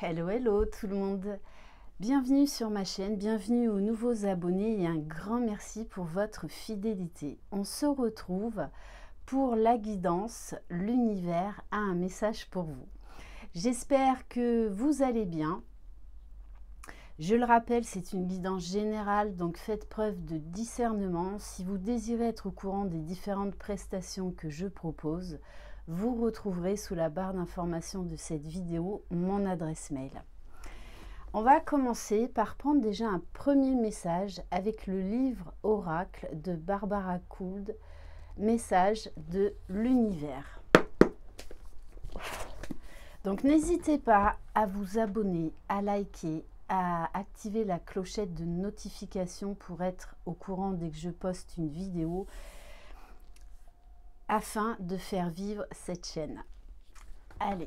Hello, hello tout le monde. Bienvenue sur ma chaîne, bienvenue aux nouveaux abonnés et un grand merci pour votre fidélité. On se retrouve pour la guidance. L'univers a un message pour vous. J'espère que vous allez bien. Je le rappelle, c'est une guidance générale, donc faites preuve de discernement. Si vous désirez être au courant des différentes prestations que je propose, vous retrouverez sous la barre d'information de cette vidéo mon adresse mail. On va commencer par prendre déjà un premier message avec le livre Oracle de Barbara Gould, message de l'univers. Donc n'hésitez pas à vous abonner, à liker, à activer la clochette de notification pour être au courant dès que je poste une vidéo afin de faire vivre cette chaîne. Allez.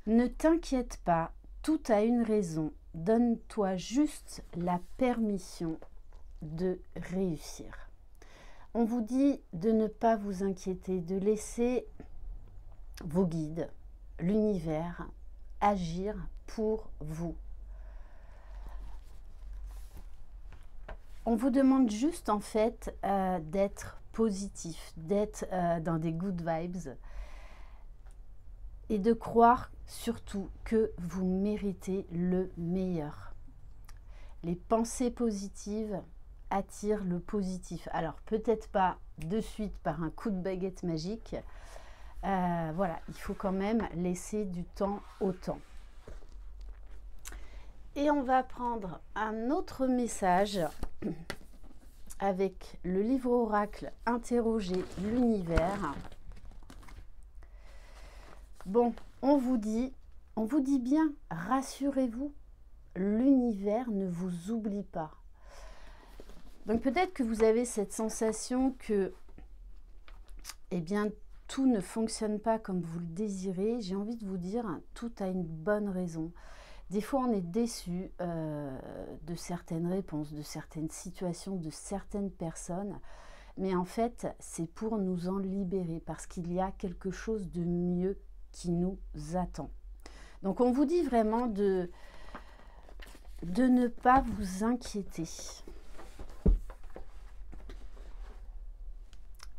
Ne t'inquiète pas, tout a une raison. Donne-toi juste la permission de réussir. On vous dit de ne pas vous inquiéter, de laisser vos guides, l'univers, agir pour vous. On vous demande juste en fait d'être positif, d'être dans des good vibes et de croire surtout que vous méritez le meilleur. Les pensées positives attirent le positif. Alors peut-être pas de suite par un coup de baguette magique. Voilà, il faut quand même laisser du temps au temps. Et on va prendre un autre message avec le livre Oracle, interroger l'univers. Bon, on vous dit bien, rassurez-vous, l'univers ne vous oublie pas. Donc peut-être que vous avez cette sensation que, eh bien, tout ne fonctionne pas comme vous le désirez. J'ai envie de vous dire, tout a une bonne raison. Des fois, on est déçu de certaines réponses, de certaines situations, de certaines personnes. Mais en fait, c'est pour nous en libérer parce qu'il y a quelque chose de mieux qui nous attend. Donc, on vous dit vraiment de ne pas vous inquiéter.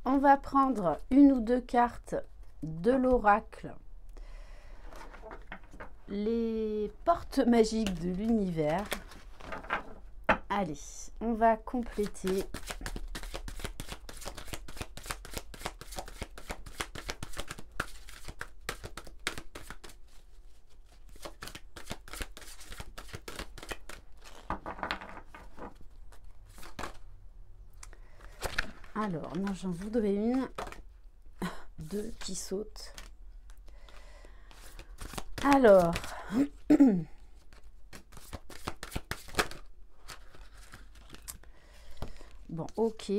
On va prendre une ou deux cartes de l'oracle. Les portes magiques de l'univers. Allez, on va compléter. Alors, moi j'en voudrais une, deux qui sautent. Alors, bon, ok.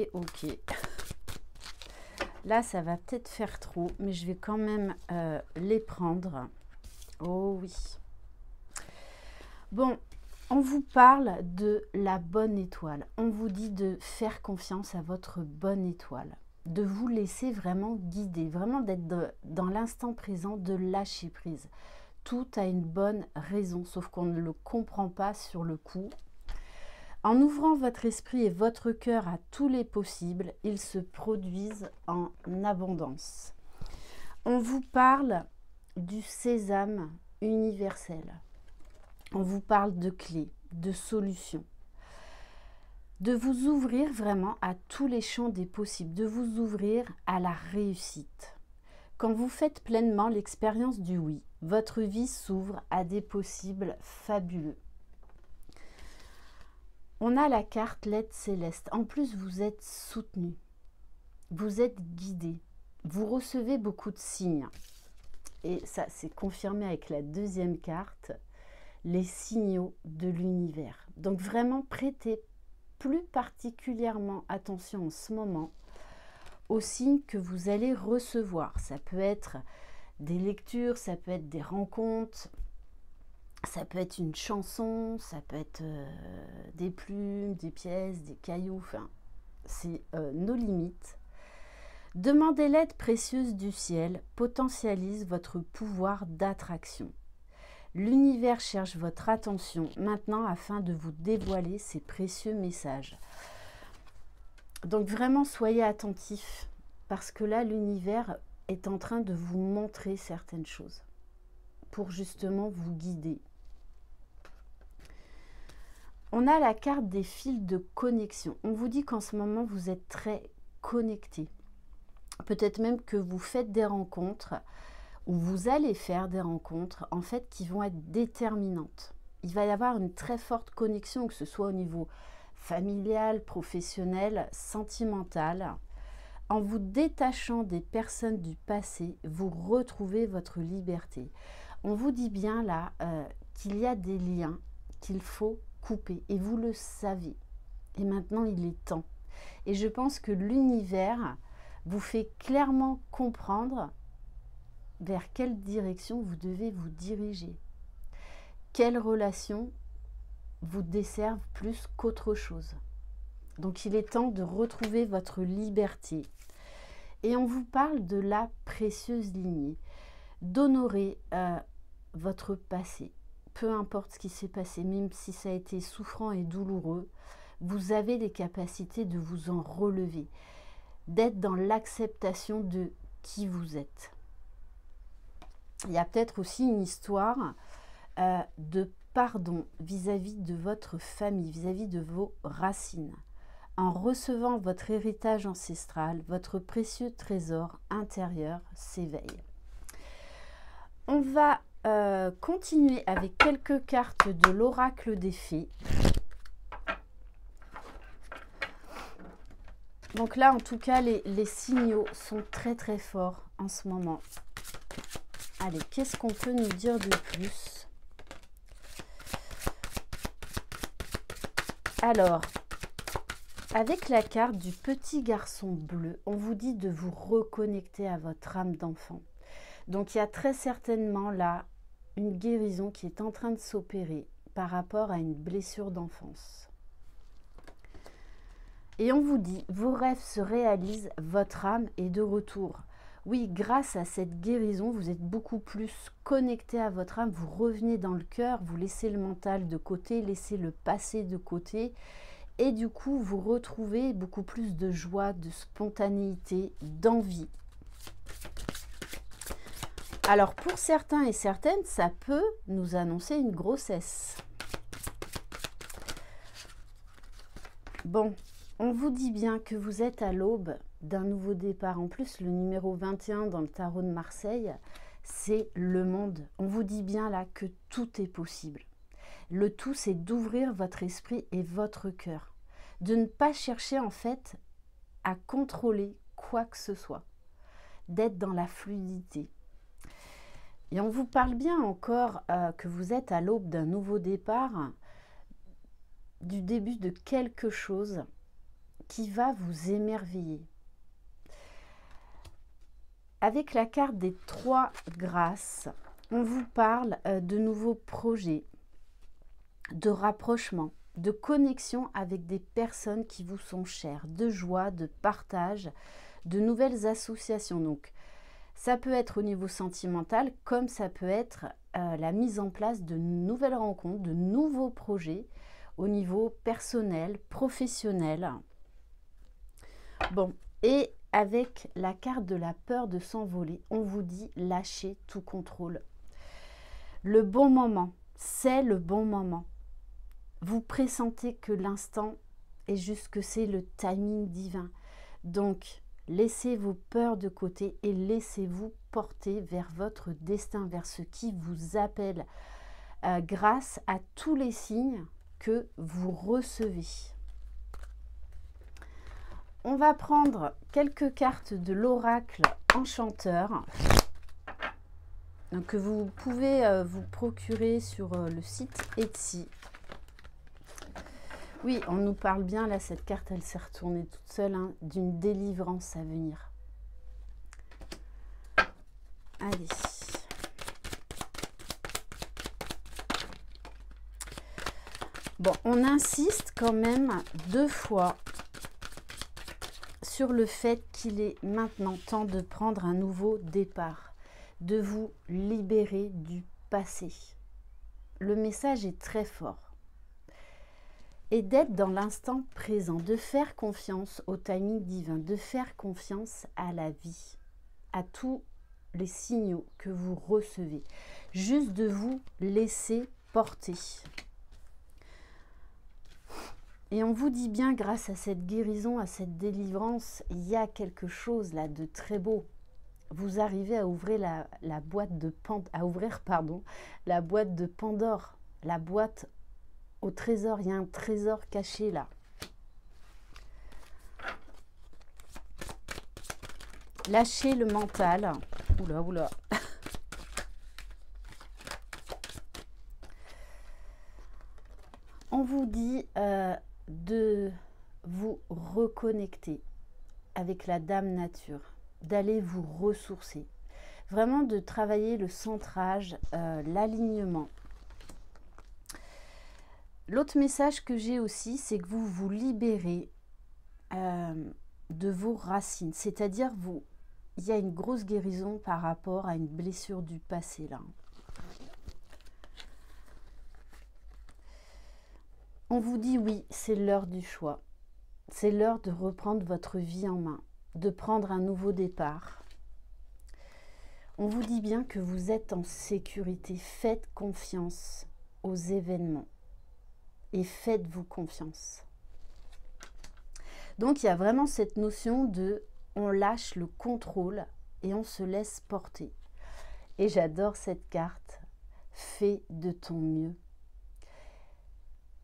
Là, ça va peut-être faire trop, mais je vais quand même les prendre. Oh oui. Bon, on vous parle de la bonne étoile. On vous dit de faire confiance à votre bonne étoile, de vous laisser vraiment guider, vraiment d'être dans l'instant présent, de lâcher prise. Tout a une bonne raison, sauf qu'on ne le comprend pas sur le coup. En ouvrant votre esprit et votre cœur à tous les possibles, ils se produisent en abondance. On vous parle du sésame universel. On vous parle de clés, de solutions. De vous ouvrir vraiment à tous les champs des possibles, de vous ouvrir à la réussite. Quand vous faites pleinement l'expérience du oui, votre vie s'ouvre à des possibles fabuleux. On a la carte l'aide céleste. En plus, vous êtes soutenu. Vous êtes guidé. Vous recevez beaucoup de signes. Et ça, c'est confirmé avec la deuxième carte, les signaux de l'univers. Donc vraiment, prêtez plus particulièrement attention en ce moment aux signes que vous allez recevoir. Ça peut être des lectures, ça peut être des rencontres, ça peut être une chanson, ça peut être des plumes, des pièces, des cailloux, enfin, c'est nos limites. Demandez l'aide précieuse du ciel, potentialise votre pouvoir d'attraction. L'univers cherche votre attention maintenant afin de vous dévoiler ces précieux messages. Donc vraiment, soyez attentifs parce que là, l'univers est en train de vous montrer certaines choses pour justement vous guider. On a la carte des fils de connexion. On vous dit qu'en ce moment, vous êtes très connectés. Peut-être même que vous faites des rencontres ou vous allez faire des rencontres en fait qui vont être déterminantes. Il va y avoir une très forte connexion, que ce soit au niveau familial, professionnel, sentimental. En vous détachant des personnes du passé, vous retrouvez votre liberté. On vous dit bien là qu'il y a des liens qu'il faut couper et vous le savez. Et maintenant, il est temps. Et je pense que l'univers vous fait clairement comprendre vers quelle direction vous devez vous diriger. Quelle relation vous desserve plus qu'autre chose. Donc il est temps de retrouver votre liberté. Et on vous parle de la précieuse lignée, d'honorer votre passé. Peu importe ce qui s'est passé, même si ça a été souffrant et douloureux, vous avez les capacités de vous en relever, d'être dans l'acceptation de qui vous êtes. Il y a peut-être aussi une histoire de pardon vis-à-vis de votre famille, vis-à-vis de vos racines. En recevant votre héritage ancestral, votre précieux trésor intérieur s'éveille. On va continuer avec quelques cartes de l'oracle des fées. Donc là, en tout cas, les signaux sont très très forts en ce moment. Allez, qu'est-ce qu'on peut nous dire de plus? Alors, avec la carte du petit garçon bleu, on vous dit de vous reconnecter à votre âme d'enfant. Donc, il y a très certainement là une guérison qui est en train de s'opérer par rapport à une blessure d'enfance. Et on vous dit, vos rêves se réalisent, votre âme est de retour. Oui, grâce à cette guérison, vous êtes beaucoup plus connecté à votre âme, vous revenez dans le cœur, vous laissez le mental de côté, laissez le passé de côté. Et du coup, vous retrouvez beaucoup plus de joie, de spontanéité, d'envie. Alors, pour certains et certaines, ça peut nous annoncer une grossesse. Bon, on vous dit bien que vous êtes à l'aube d'un nouveau départ. En plus, le numéro 21 dans le tarot de Marseille, c'est le monde. On vous dit bien là que tout est possible. Le tout, c'est d'ouvrir votre esprit et votre cœur. De ne pas chercher en fait à contrôler quoi que ce soit. D'être dans la fluidité. Et on vous parle bien encore que vous êtes à l'aube d'un nouveau départ, du début de quelque chose qui va vous émerveiller. Avec la carte des 3 grâces, on vous parle de nouveaux projets, de rapprochement, de connexion avec des personnes qui vous sont chères, de joie, de partage, de nouvelles associations. Donc, ça peut être au niveau sentimental, comme ça peut être la mise en place de nouvelles rencontres, de nouveaux projets au niveau personnel, professionnel. Bon, et avec la carte de la peur de s'envoler, on vous dit lâchez tout contrôle. Le bon moment, c'est le bon moment. Vous pressentez que l'instant est juste que c'est le timing divin. Donc, laissez vos peurs de côté et laissez-vous porter vers votre destin, vers ce qui vous appelle, grâce à tous les signes que vous recevez. On va prendre quelques cartes de l'oracle enchanteur que vous pouvez vous procurer sur le site Etsy. Oui, on nous parle bien, là, cette carte, elle s'est retournée toute seule, hein, d'une délivrance à venir. Allez. Bon, on insiste quand même 2 fois sur le fait qu'il est maintenant temps de prendre un nouveau départ, de vous libérer du passé. Le message est très fort. Et d'être dans l'instant présent, de faire confiance au timing divin, de faire confiance à la vie, à tous les signaux que vous recevez. Juste de vous laisser porter. Et on vous dit bien, grâce à cette guérison, à cette délivrance, il y a quelque chose là de très beau. Vous arrivez à ouvrir la boîte de la boîte de Pandore, la boîte au trésor. Il y a un trésor caché là. Lâchez le mental. Oula, oula. On vous dit de vous reconnecter avec la Dame Nature, d'aller vous ressourcer, vraiment de travailler le centrage, l'alignement. L'autre message que j'ai aussi, c'est que vous vous libérez de vos racines, c'est-à-dire il y a une grosse guérison par rapport à une blessure du passé là. On vous dit oui, c'est l'heure du choix. C'est l'heure de reprendre votre vie en main, de prendre un nouveau départ. On vous dit bien que vous êtes en sécurité. Faites confiance aux événements et faites-vous confiance. Donc il y a vraiment cette notion de on lâche le contrôle et on se laisse porter. Et j'adore cette carte. Fais de ton mieux.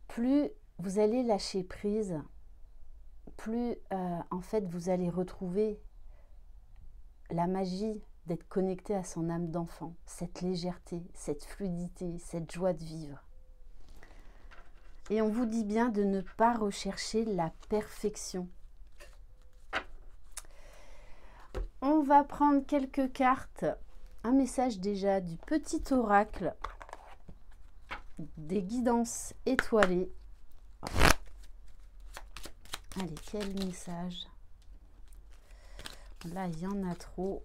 Plus vous allez lâcher prise, plus en fait vous allez retrouver la magie d'être connecté à son âme d'enfant, cette légèreté, cette fluidité, cette joie de vivre. Et on vous dit bien de ne pas rechercher la perfection. On va prendre quelques cartes, un message déjà du petit oracle, des guidances étoilées. Allez, quel message? Là, il y en a trop.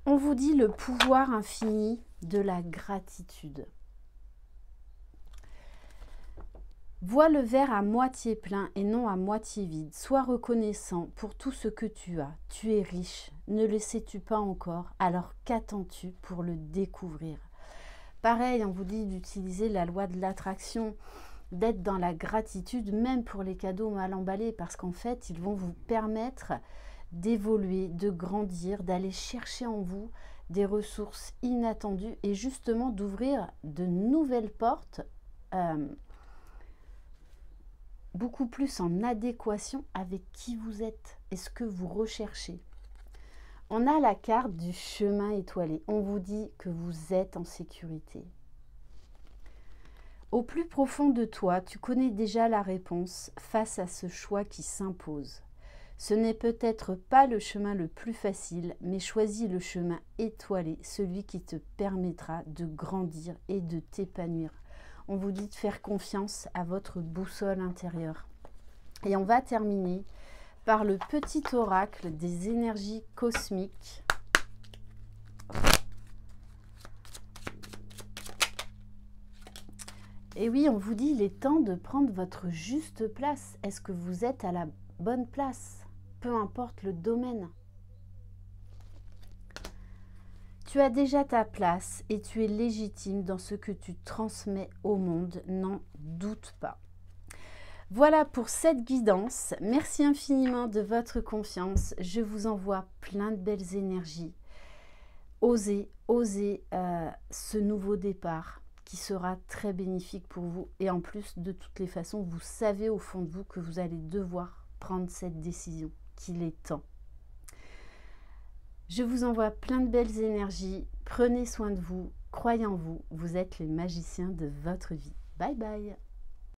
On vous dit le pouvoir infini de la gratitude. Vois le verre à moitié plein et non à moitié vide. Sois reconnaissant pour tout ce que tu as. Tu es riche. Ne le sais-tu pas encore? Alors qu'attends-tu pour le découvrir? Pareil, on vous dit d'utiliser la loi de l'attraction, d'être dans la gratitude, même pour les cadeaux mal emballés, parce qu'en fait, ils vont vous permettre d'évoluer, de grandir, d'aller chercher en vous des ressources inattendues et justement d'ouvrir de nouvelles portes beaucoup plus en adéquation avec qui vous êtes et ce que vous recherchez. On a la carte du chemin étoilé. On vous dit que vous êtes en sécurité. Au plus profond de toi, tu connais déjà la réponse face à ce choix qui s'impose. Ce n'est peut-être pas le chemin le plus facile, mais choisis le chemin étoilé, celui qui te permettra de grandir et de t'épanouir. On vous dit de faire confiance à votre boussole intérieure. Et on va terminer par le petit oracle des énergies cosmiques. Et oui, on vous dit, il est temps de prendre votre juste place. Est-ce que vous êtes à la bonne place? Peu importe le domaine. Tu as déjà ta place et tu es légitime dans ce que tu transmets au monde, n'en doute pas. Voilà pour cette guidance. Merci infiniment de votre confiance. Je vous envoie plein de belles énergies. Osez ce nouveau départ qui sera très bénéfique pour vous. Et en plus, de toutes les façons, vous savez au fond de vous que vous allez devoir prendre cette décision, qu'il est temps. Je vous envoie plein de belles énergies. Prenez soin de vous, croyez en vous. Vous êtes les magiciens de votre vie. Bye bye.